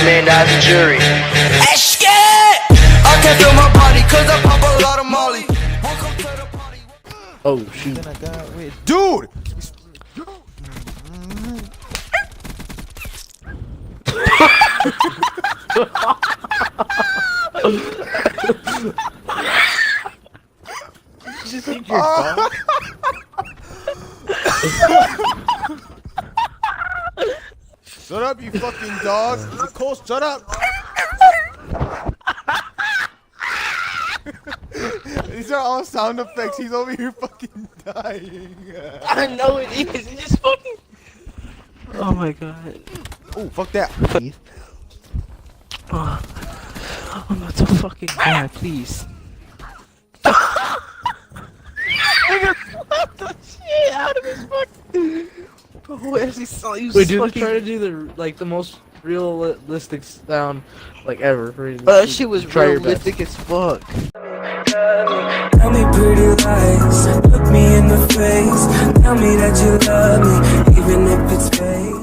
named as a jury. I can't feel my body cause I pop a lot of molly. Oh shoot. Dude! Just eat your dog. Shut up, you fucking dog. Nicole, shut up. These are all sound effects. He's over here fucking dying. I know it is. It just fucking. Oh my god. Oh, fuck that. Oh, I'm not so fucking bad, please. I just slapped the shit out of his fucking. Oh, as he saw you. Wait, dude, try to do the most realistic sound like ever. That shit was realistic as fuck. Tell me pretty lies, look me in the face. Tell me that you love me, even if it's fake.